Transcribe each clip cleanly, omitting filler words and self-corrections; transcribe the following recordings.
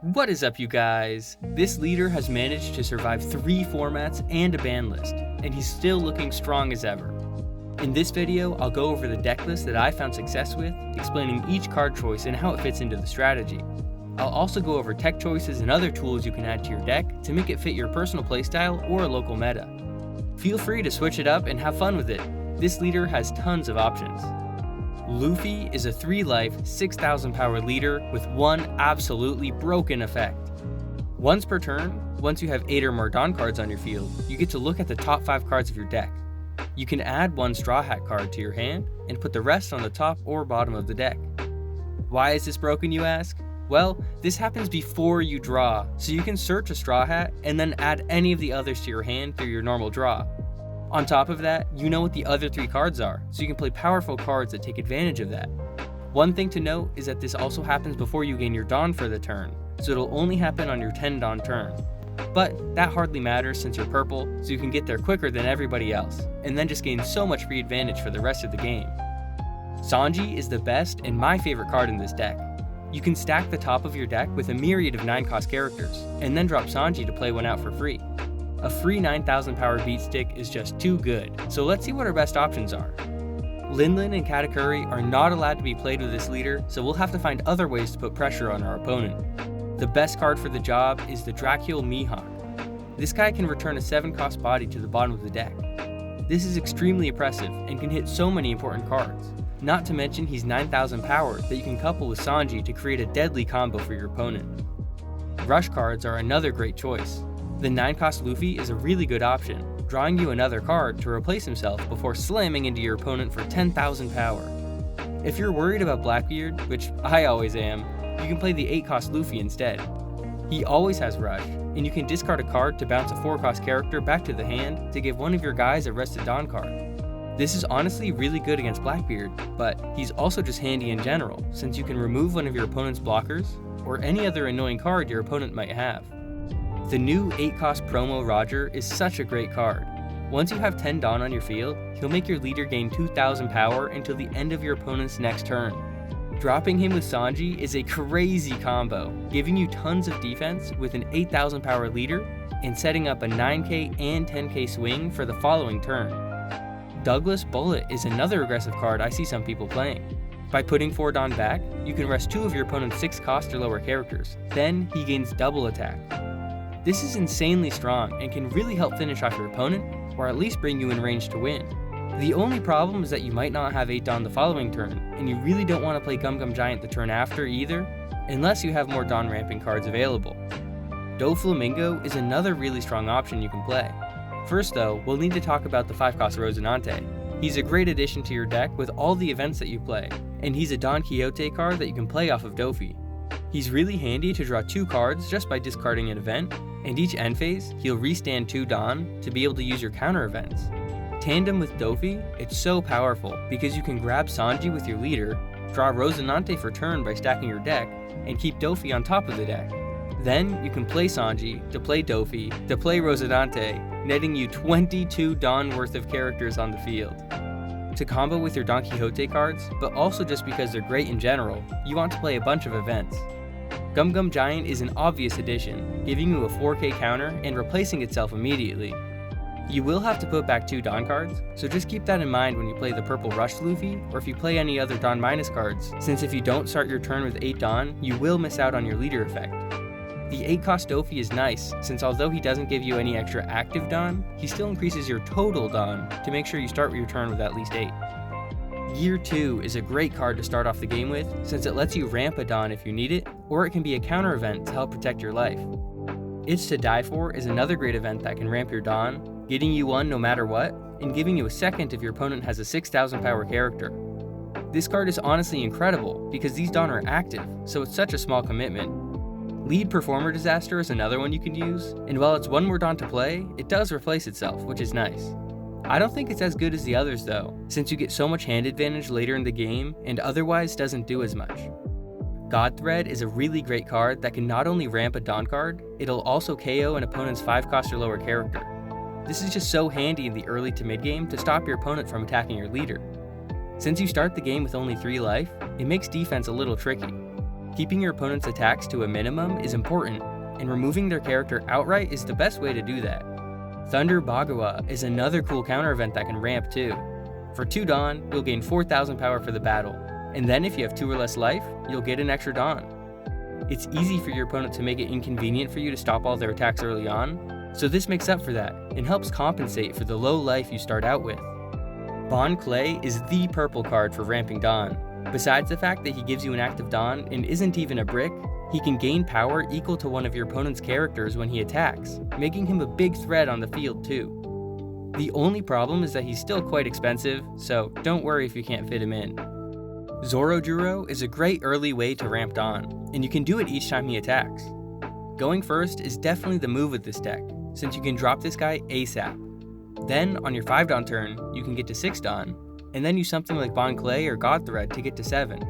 What is up, you guys? This leader has managed to survive 3 formats and a ban list, and he's still looking strong as ever. In this video, I'll go over the deck list that I found success with, explaining each card choice and how it fits into the strategy. I'll also go over tech choices and other tools you can add to your deck to make it fit your personal playstyle or a local meta. Feel free to switch it up and have fun with it. This leader has tons of options. Luffy is a 3-life, 6,000 power leader with one absolutely broken effect. Once per turn, once you have 8 or more Dawn cards on your field, you get to look at the top 5 cards of your deck. You can add 1 Straw Hat card to your hand and put the rest on the top or bottom of the deck. Why is this broken, you ask? Well, this happens before you draw, so you can search a Straw Hat and then add any of the others to your hand through your normal draw. On top of that, you know what the other 3 cards are, so you can play powerful cards that take advantage of that. One thing to note is that this also happens before you gain your Dawn for the turn, so it'll only happen on your 10 Dawn turn. But that hardly matters since you're purple, so you can get there quicker than everybody else, and then just gain so much free advantage for the rest of the game. Sanji is the best and my favorite card in this deck. You can stack the top of your deck with a myriad of 9-cost characters, and then drop Sanji to play one out for free. A free 9,000 power beat stick is just too good, so let's see what our best options are. Linlin and Katakuri are not allowed to be played with this leader, so we'll have to find other ways to put pressure on our opponent. The best card for the job is the Dracule Mihawk. This guy can return a 7-cost body to the bottom of the deck. This is extremely oppressive and can hit so many important cards. Not to mention he's 9,000 power that you can couple with Sanji to create a deadly combo for your opponent. Rush cards are another great choice. The 9-cost Luffy is a really good option, drawing you another card to replace himself before slamming into your opponent for 10,000 power. If you're worried about Blackbeard, which I always am, you can play the 8-cost Luffy instead. He always has Rush, and you can discard a card to bounce a 4-cost character back to the hand to give one of your guys a rested Dawn card. This is honestly really good against Blackbeard, but he's also just handy in general, since you can remove one of your opponent's blockers, or any other annoying card your opponent might have. The new 8-cost promo Roger is such a great card. Once you have 10 Dawn on your field, he'll make your leader gain 2,000 power until the end of your opponent's next turn. Dropping him with Sanji is a crazy combo, giving you tons of defense with an 8,000 power leader and setting up a 9k and 10k swing for the following turn. Douglas Bullet is another aggressive card I see some people playing. By putting 4 Dawn back, you can rest 2 of your opponent's 6-cost or lower characters, then he gains double attack. This is insanely strong and can really help finish off your opponent, or at least bring you in range to win. The only problem is that you might not have 8 Dawn the following turn, and you really don't want to play Gum Gum Giant the turn after either, unless you have more Dawn ramping cards available. Doflamingo is another really strong option you can play. First though, we'll need to talk about the 5-cost Rosinante. He's a great addition to your deck with all the events that you play, and he's a Don Quixote card that you can play off of Dofi. He's really handy to draw 2 cards just by discarding an event, and each end phase, he'll restand 2 Dawn to be able to use your counter events. Tandem with Dofi, it's so powerful because you can grab Sanji with your leader, draw Rosinante for turn by stacking your deck, and keep Dofi on top of the deck. Then you can play Sanji, to play Dofi, to play Rosinante, netting you 22 Dawn worth of characters on the field. To combo with your Don Quixote cards, but also just because they're great in general, you want to play a bunch of events. Gum Gum Giant is an obvious addition, giving you a 4k counter and replacing itself immediately. You will have to put back 2 Dawn cards, so just keep that in mind when you play the Purple Rush Luffy, or if you play any other Dawn minus cards, since if you don't start your turn with 8 Dawn, you will miss out on your leader effect. The 8-cost Dofi is nice, since although he doesn't give you any extra active Dawn, he still increases your total Dawn to make sure you start your turn with at least 8. Gear 2 is a great card to start off the game with, since it lets you ramp a Dawn if you need it, or it can be a counter event to help protect your life. It's to Die For is another great event that can ramp your Dawn, getting you one no matter what, and giving you a second if your opponent has a 6,000 power character. This card is honestly incredible, because these Dawn are active, so it's such a small commitment. Lead Performer Disaster is another one you can use, and while it's 1 more Dawn to play, it does replace itself, which is nice. I don't think it's as good as the others though, since you get so much hand advantage later in the game and otherwise doesn't do as much. God Thread is a really great card that can not only ramp a Dawn card, it'll also KO an opponent's 5-cost or lower character. This is just so handy in the early to mid game to stop your opponent from attacking your leader. Since you start the game with only 3 life, it makes defense a little tricky. Keeping your opponent's attacks to a minimum is important, and removing their character outright is the best way to do that. Thunder Bagawa is another cool counter event that can ramp too. For 2 Dawn, you'll gain 4,000 power for the battle, and then if you have 2 or less life, you'll get an extra Dawn. It's easy for your opponent to make it inconvenient for you to stop all their attacks early on, so this makes up for that and helps compensate for the low life you start out with. Bon Clay is the purple card for ramping Dawn. Besides the fact that he gives you an active Dawn and isn't even a brick, he can gain power equal to one of your opponent's characters when he attacks, making him a big threat on the field too. The only problem is that he's still quite expensive, so don't worry if you can't fit him in. Zorojuro is a great early way to ramp Dawn, and you can do it each time he attacks. Going first is definitely the move with this deck, since you can drop this guy ASAP. Then, on your 5 Dawn turn, you can get to 6 Dawn, and then use something like Bon Clay or God Thread to get to 7.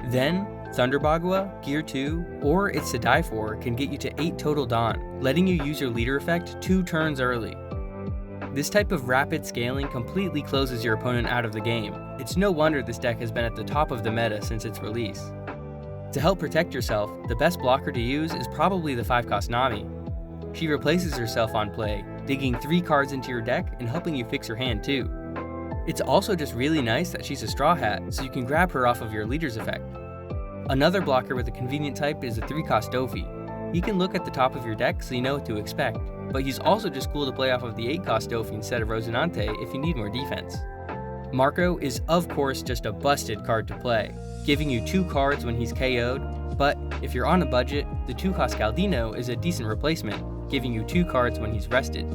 Then, Thunder Bagawa, Gear 2, or It's to Die For can get you to 8 total Dawn, letting you use your leader effect 2 turns early. This type of rapid scaling completely closes your opponent out of the game. It's no wonder this deck has been at the top of the meta since its release. To help protect yourself, the best blocker to use is probably the 5-cost Nami. She replaces herself on play, digging 3 cards into your deck and helping you fix your hand too. It's also just really nice that she's a Straw Hat, so you can grab her off of your leader's effect. Another blocker with a convenient type is the 3-cost Dofi. He can look at the top of your deck so you know what to expect, but he's also just cool to play off of the 8-cost Dofi instead of Rosinante if you need more defense. Marco is of course just a busted card to play, giving you 2 cards when he's KO'd, but if you're on a budget, the 2-cost Galdino is a decent replacement, giving you 2 cards when he's rested.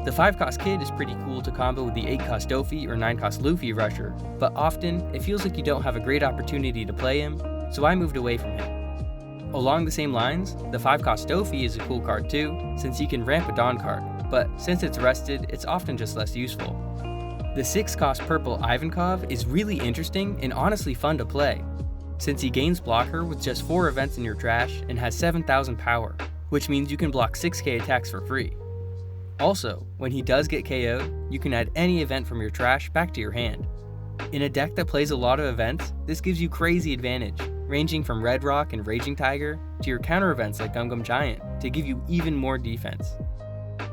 The 5-cost Kid is pretty cool to combo with the 8-cost Dofi or 9-cost Luffy rusher, but often it feels like you don't have a great opportunity to play him, so I moved away from him. Along the same lines, the 5-cost Dofi is a cool card too, since he can ramp a Dawn card, but since it's rested, it's often just less useful. The 6-cost purple Ivankov is really interesting and honestly fun to play, since he gains blocker with just 4 events in your trash and has 7,000 power, which means you can block 6k attacks for free. Also, when he does get KO'd, you can add any event from your trash back to your hand. In a deck that plays a lot of events, this gives you crazy advantage, ranging from Red Rock and Raging Tiger to your counter events like Gum Gum Giant to give you even more defense.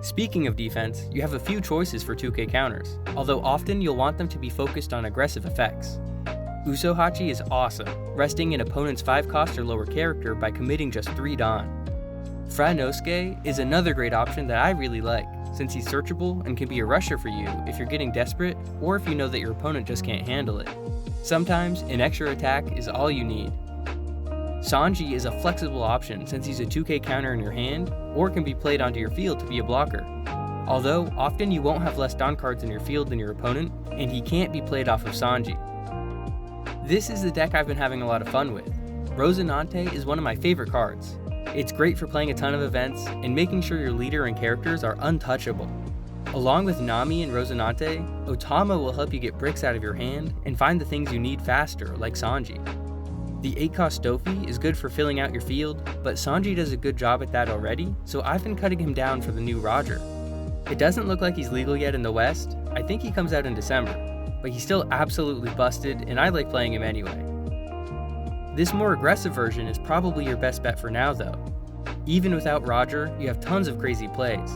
Speaking of defense, you have a few choices for 2k counters, although often you'll want them to be focused on aggressive effects. Usohachi is awesome, resting an opponent's 5-cost or lower character by committing just 3 Dawn. Franosuke is another great option that I really like, since he's searchable and can be a rusher for you if you're getting desperate or if you know that your opponent just can't handle it. Sometimes an extra attack is all you need. Sanji is a flexible option since he's a 2k counter in your hand or can be played onto your field to be a blocker. Although often you won't have less Dawn cards in your field than your opponent, and he can't be played off of Sanji. This is the deck I've been having a lot of fun with. Rosinante is one of my favorite cards. It's great for playing a ton of events and making sure your leader and characters are untouchable. Along with Nami and Rosinante, Otama will help you get bricks out of your hand and find the things you need faster, like Sanji. The 8-cost Dofi is good for filling out your field, but Sanji does a good job at that already, so I've been cutting him down for the new Roger. It doesn't look like he's legal yet in the West. I think he comes out in December, but he's still absolutely busted and I like playing him anyway. This more aggressive version is probably your best bet for now though. Even without Roger, you have tons of crazy plays.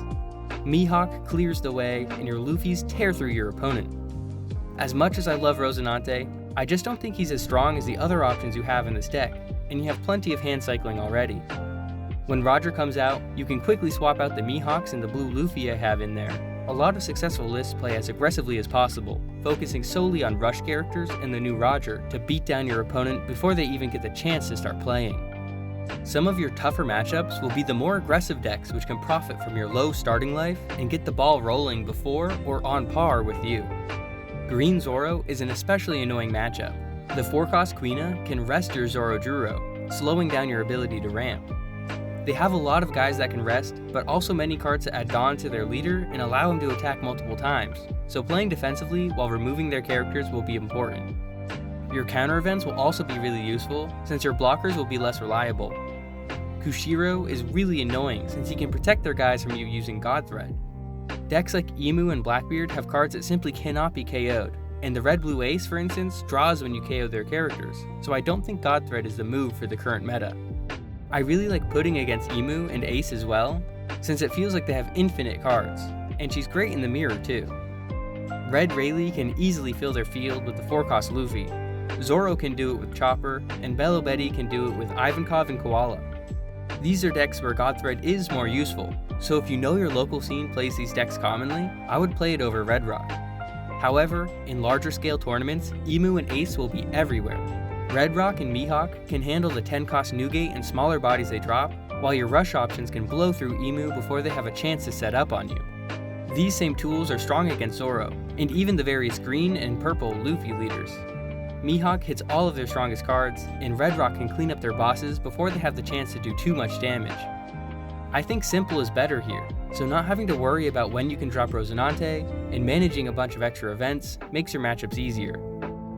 Mihawk clears the way and your Luffys tear through your opponent. As much as I love Rosinante, I just don't think he's as strong as the other options you have in this deck, and you have plenty of hand cycling already. When Roger comes out, you can quickly swap out the Mihawks and the blue Luffy I have in there. A lot of successful lists play as aggressively as possible, focusing solely on rush characters and the new Roger to beat down your opponent before they even get the chance to start playing. Some of your tougher matchups will be the more aggressive decks which can profit from your low starting life and get the ball rolling before or on par with you. Green Zoro is an especially annoying matchup. The 4-cost Quina can rest your Zorojuro, slowing down your ability to ramp. They have a lot of guys that can rest, but also many cards that add Dawn to their leader and allow him to attack multiple times, so playing defensively while removing their characters will be important. Your counter events will also be really useful, since your blockers will be less reliable. Kushiro is really annoying since he can protect their guys from you using God Thread. Decks like Emu and Blackbeard have cards that simply cannot be KO'd, and the red-blue ace, for instance, draws when you KO their characters, so I don't think God Thread is the move for the current meta. I really like putting against Emu and Ace as well, since it feels like they have infinite cards, and she's great in the mirror too. Red Rayleigh can easily fill their field with the 4-cost Luffy, Zoro can do it with Chopper, and Bello Betty can do it with Ivankov and Koala. These are decks where God Thread is more useful, so if you know your local scene plays these decks commonly, I would play it over Red Rock. However, in larger scale tournaments, Emu and Ace will be everywhere. Red Rock and Mihawk can handle the 10-cost Newgate and smaller bodies they drop, while your rush options can blow through Emu before they have a chance to set up on you. These same tools are strong against Zoro, and even the various green and purple Luffy leaders. Mihawk hits all of their strongest cards, and Red Rock can clean up their bosses before they have the chance to do too much damage. I think simple is better here, so not having to worry about when you can drop Rosinante, and managing a bunch of extra events makes your matchups easier.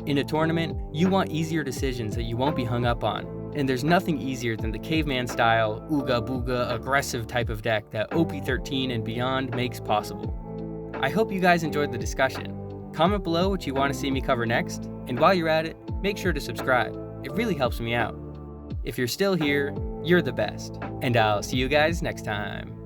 In a tournament, you want easier decisions that you won't be hung up on, and there's nothing easier than the caveman style, ooga booga, aggressive type of deck that OP13 and beyond makes possible. I hope you guys enjoyed the discussion. Comment below what you want to see me cover next, and while you're at it, make sure to subscribe. It really helps me out. If you're still here, you're the best, and I'll see you guys next time.